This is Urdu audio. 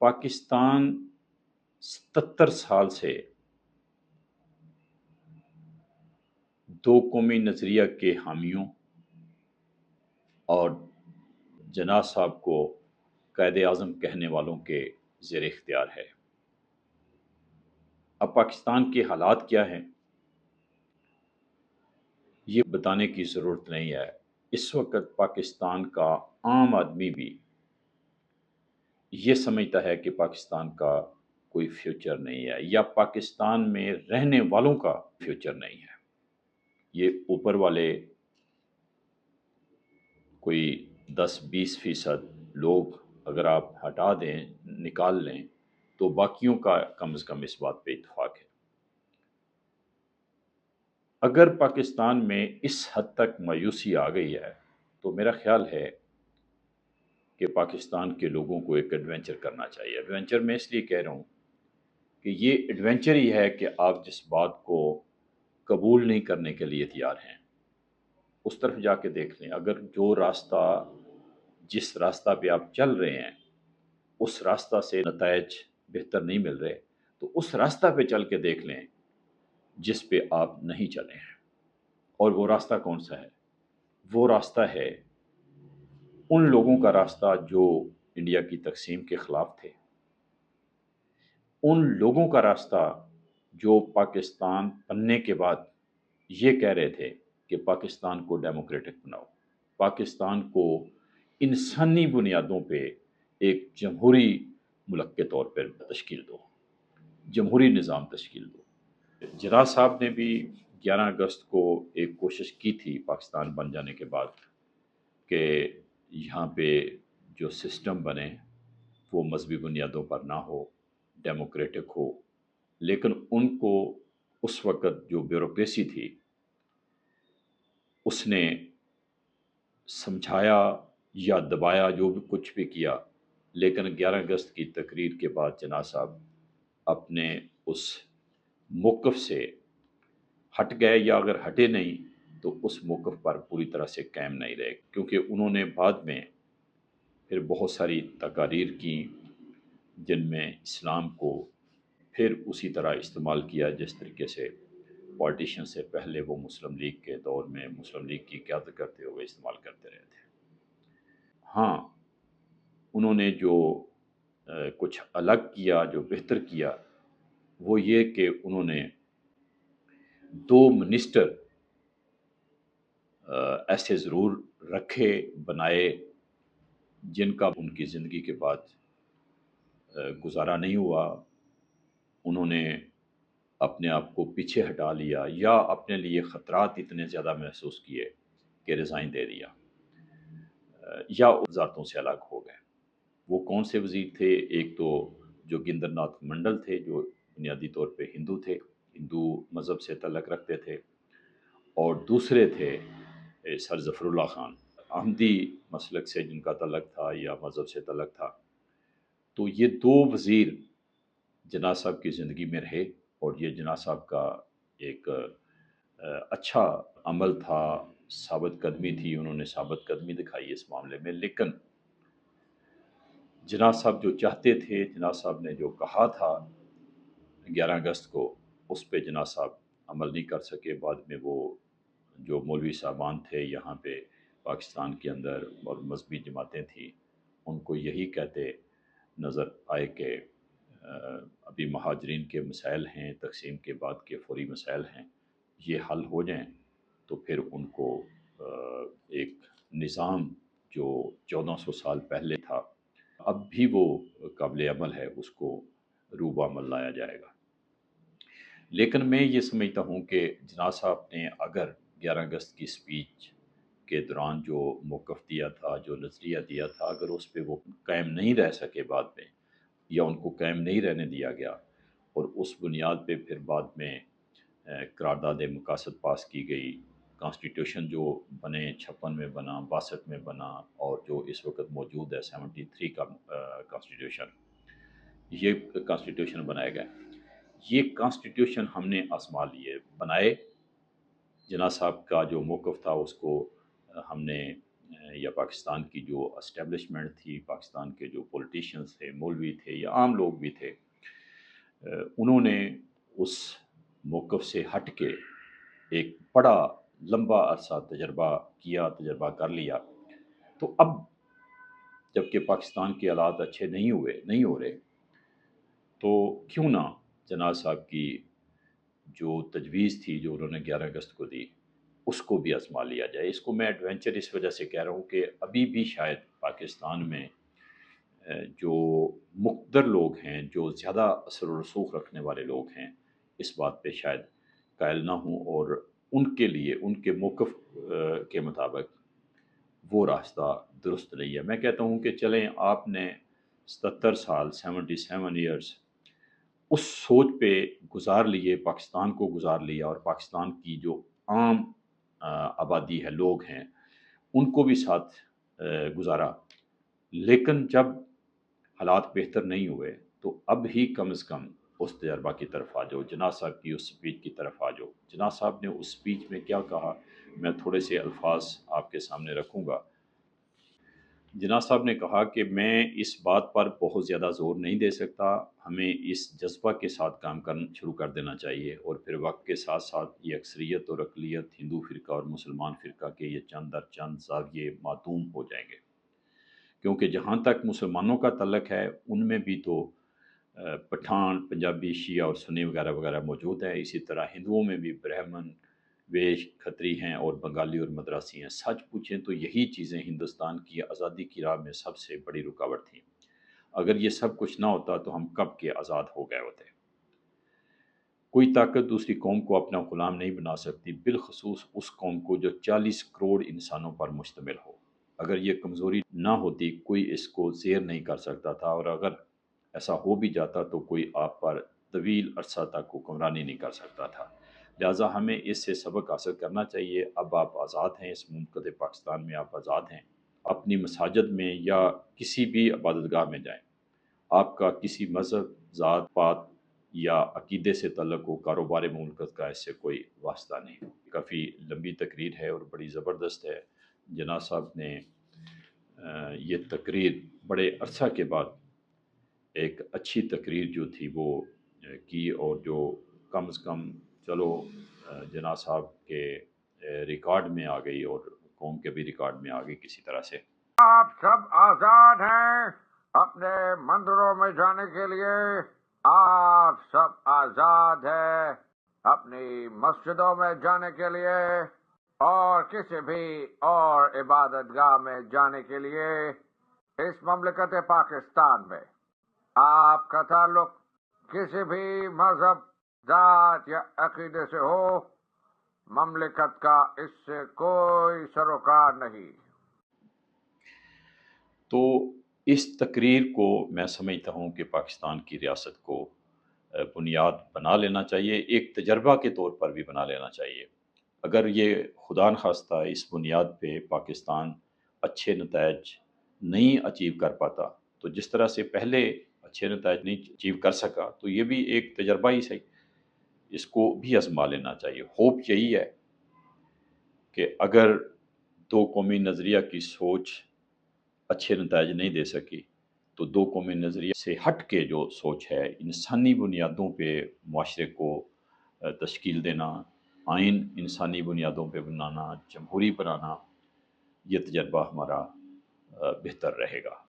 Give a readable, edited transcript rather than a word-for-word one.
پاکستان 77 سال سے دو قومی نظریہ کے حامیوں اور جناح صاحب کو قائد اعظم کہنے والوں کے زیر اختیار ہے۔ اب پاکستان کے حالات کیا ہیں یہ بتانے کی ضرورت نہیں ہے۔ اس وقت پاکستان کا عام آدمی بھی یہ سمجھتا ہے کہ پاکستان کا کوئی فیوچر نہیں ہے، یا پاکستان میں رہنے والوں کا فیوچر نہیں ہے۔ یہ اوپر والے کوئی 10-20% لوگ اگر آپ ہٹا دیں، نکال لیں، تو باقیوں کا کم از کم اس بات پہ اتفاق ہے۔ اگر پاکستان میں اس حد تک مایوسی آ گئی ہے تو میرا خیال ہے کہ پاکستان کے لوگوں کو ایک ایڈونچر کرنا چاہیے۔ ایڈونچر میں اس لیے کہہ رہا ہوں کہ یہ ایڈونچر ہی ہے کہ آپ جس بات کو قبول نہیں کرنے کے لیے تیار ہیں اس طرف جا کے دیکھ لیں۔ اگر جس راستہ پہ آپ چل رہے ہیں اس راستہ سے نتائج بہتر نہیں مل رہے تو اس راستہ پہ چل کے دیکھ لیں جس پہ آپ نہیں چلے ہیں۔ اور وہ راستہ کون سا ہے؟ وہ راستہ ہے ان لوگوں کا راستہ جو انڈیا کی تقسیم کے خلاف تھے، ان لوگوں کا راستہ جو پاکستان بننے کے بعد یہ کہہ رہے تھے کہ پاکستان کو ڈیموکریٹک بناؤ، پاکستان کو انسانی بنیادوں پہ ایک جمہوری ملک کے طور پر تشکیل دو، جمہوری نظام تشکیل دو۔ جناح صاحب نے بھی 11 اگست کو ایک کوشش کی تھی پاکستان بن جانے کے بعد کہ یہاں پہ جو سسٹم بنے وہ مذہبی بنیادوں پر نہ ہو، ڈیموکریٹک ہو، لیکن ان کو اس وقت جو بیوروکریسی تھی اس نے سمجھایا یا دبایا، جو بھی کچھ بھی کیا، لیکن 11 اگست کی تقریر کے بعد جناح صاحب اپنے اس موقف سے ہٹ گئے، یا اگر ہٹے نہیں تو اس موقف پر پوری طرح سے قائم نہیں رہے، کیونکہ انہوں نے بعد میں پھر بہت ساری تقاریر کی جن میں اسلام کو پھر اسی طرح استعمال کیا جس طریقے سے پالیٹیشین سے پہلے وہ مسلم لیگ کے دور میں مسلم لیگ کی قیادت کرتے ہوئے استعمال کرتے رہے تھے۔ ہاں، انہوں نے جو کچھ الگ کیا، جو بہتر کیا، وہ یہ کہ انہوں نے 2 منسٹر ایسے ضرور رکھے، بنائے، جن کا ان کی زندگی کے بعد گزارا نہیں ہوا۔ انہوں نے اپنے آپ کو پیچھے ہٹا لیا یا اپنے لیے خطرات اتنے زیادہ محسوس کیے کہ ریزائن دے دیا، یا ذاتوں سے الگ ہو گئے۔ وہ کون سے وزیر تھے؟ ایک تو جوگیندر ناتھ منڈل تھے، جو بنیادی طور پہ ہندو تھے، ہندو مذہب سے تعلق رکھتے تھے، اور دوسرے تھے سر ظفر اللہ خان، احمدی مسلک سے جن کا تعلق تھا یا مذہب سے تعلق تھا۔ تو یہ 2 وزیر جناح صاحب کی زندگی میں رہے، اور یہ جناح صاحب کا ایک اچھا عمل تھا، ثابت قدمی تھی، انہوں نے ثابت قدمی دکھائی اس معاملے میں۔ لیکن جناح صاحب جو چاہتے تھے، جناح صاحب نے جو کہا تھا 11 اگست کو، اس پہ جناح صاحب عمل نہیں کر سکے۔ بعد میں وہ جو مولوی صاحبان تھے یہاں پہ پاکستان کے اندر اور مذہبی جماعتیں تھیں، ان کو یہی کہتے نظر آئے کہ ابھی مہاجرین کے مسائل ہیں، تقسیم کے بعد کے فوری مسائل ہیں، یہ حل ہو جائیں تو پھر ان کو ایک نظام جو 1400 سال پہلے تھا اب بھی وہ قابل عمل ہے، اس کو روب عمل لایا جائے گا۔ لیکن میں یہ سمجھتا ہوں کہ جناح صاحب نے اگر 11 اگست کی سپیچ کے دوران جو موقف دیا تھا، جو نظریہ دیا تھا، اگر اس پہ وہ قائم نہیں رہ سکے بعد میں، یا ان کو قائم نہیں رہنے دیا گیا، اور اس بنیاد پہ پھر بعد میں قرارداد مقاصد پاس کی گئی، کانسٹیٹیوشن جو بنے 56 میں بنا، 62 میں بنا، اور جو اس وقت موجود ہے 73 کا کانسٹیٹیوشن، یہ کانسٹیٹیوشن بنایا گیا۔ یہ کانسٹیٹیوشن ہم نے آزما لیے، بنائے، جناح صاحب کا جو موقف تھا اس کو ہم نے یا پاکستان کی جو اسٹیبلشمنٹ تھی، پاکستان کے جو پولیٹیشینز تھے، مولوی تھے یا عام لوگ بھی تھے، انہوں نے اس موقف سے ہٹ کے ایک بڑا لمبا عرصہ تجربہ کر لیا. تو اب جب کہ پاکستان کے حالات اچھے نہیں ہو رہے، تو کیوں نہ جناح صاحب کی جو تجویز تھی جو انہوں نے 11 اگست کو دی، اس کو بھی آزما لیا جائے. اس کو میں ایڈونچر اس وجہ سے کہہ رہا ہوں کہ ابھی بھی شاید پاکستان میں جو مقتدر لوگ ہیں، جو زیادہ اثر و رسوخ رکھنے والے لوگ ہیں، اس بات پہ شاید قائل نہ ہوں، اور ان کے لیے ان کے موقف کے مطابق وہ راستہ درست نہیں ہے. میں کہتا ہوں کہ چلیں، آپ نے 77 سال 77 ایئرس اس سوچ پہ گزار لیے، پاکستان کو گزار لیا، اور پاکستان کی جو عام آبادی ہے، لوگ ہیں، ان کو بھی ساتھ گزارا. لیکن جب حالات بہتر نہیں ہوئے تو اب ہی کم از کم اس تجربہ کی طرف آ جاؤ، جناح صاحب کی اس سپیچ کی طرف آ جاؤ. جناح صاحب نے اس سپیچ میں کیا کہا، میں تھوڑے سے الفاظ آپ کے سامنے رکھوں گا. جناح صاحب نے کہا کہ میں اس بات پر بہت زیادہ زور نہیں دے سکتا، ہمیں اس جذبہ کے ساتھ کام کرنا شروع کر دینا چاہیے، اور پھر وقت کے ساتھ ساتھ یہ اکثریت اور اقلیت، ہندو فرقہ اور مسلمان فرقہ کے یہ چند در چند زاویے معدوم ہو جائیں گے. کیونکہ جہاں تک مسلمانوں کا تعلق ہے، ان میں بھی تو پٹھان، پنجابی، شیعہ اور سنی وغیرہ وغیرہ موجود ہیں. اسی طرح ہندوؤں میں بھی برہمن، ویش، کھتری ہیں، اور بنگالی اور مدراسی ہیں. سچ پوچھیں تو یہی چیزیں ہندوستان کی آزادی کی راہ میں سب سے بڑی رکاوٹ تھیں. اگر یہ سب کچھ نہ ہوتا تو ہم کب کے آزاد ہو گئے ہوتے. کوئی طاقت دوسری قوم کو اپنا غلام نہیں بنا سکتی، بالخصوص اس قوم کو جو 40 کروڑ انسانوں پر مشتمل ہو. اگر یہ کمزوری نہ ہوتی، کوئی اس کو زیر نہیں کر سکتا تھا، اور اگر ایسا ہو بھی جاتا تو کوئی آپ پر طویل عرصہ تک حکمرانی نہیں کر سکتا تھا. لہٰذا ہمیں اس سے سبق حاصل کرنا چاہیے. اب آپ آزاد ہیں، اس منتخب پاکستان میں آپ آزاد ہیں. اپنی مساجد میں یا کسی بھی عبادت گاہ میں جائیں. آپ کا کسی مذہب، ذات پات یا عقیدے سے تعلق ہو، کاروبار مملکت کا اس سے کوئی واسطہ نہیں. کافی لمبی تقریر ہے اور بڑی زبردست ہے. جناح صاحب نے یہ تقریر بڑے عرصہ کے بعد ایک اچھی تقریر جو تھی وہ کی، اور جو کم از کم چلو جناح صاحب کے ریکارڈ میں آ گئی اور قوم کے بھی ریکارڈ میں آ گئی کسی طرح سے. آپ سب آزاد ہیں اپنے مندروں میں جانے کے لیے، آپ سب آزاد ہیں اپنی مسجدوں میں جانے کے لیے اور کسی بھی اور عبادت گاہ میں جانے کے لیے. اس مملکت پاکستان میں آپ کا تعلق کسی بھی مذہب، ذات یا عقیدے سے ہو، مملکت کا اس سے کوئی سروکار نہیں. تو اس تقریر کو میں سمجھتا ہوں کہ پاکستان کی ریاست کو بنیاد بنا لینا چاہیے، ایک تجربہ کے طور پر بھی بنا لینا چاہیے. اگر یہ خدا نخواستہ اس بنیاد پہ پاکستان اچھے نتائج نہیں اچیو کر پاتا، تو جس طرح سے پہلے اچھے نتائج نہیں اچیو کر سکا، تو یہ بھی ایک تجربہ ہی صحیح، اس کو بھی آزما لینا چاہیے. ہوپ یہی ہے کہ اگر دو قومی نظریہ کی سوچ اچھے نتائج نہیں دے سکی، تو دو قومی نظریہ سے ہٹ کے جو سوچ ہے، انسانی بنیادوں پہ معاشرے کو تشکیل دینا، آئین انسانی بنیادوں پہ بنانا، جمہوری بنانا، یہ تجربہ ہمارا بہتر رہے گا.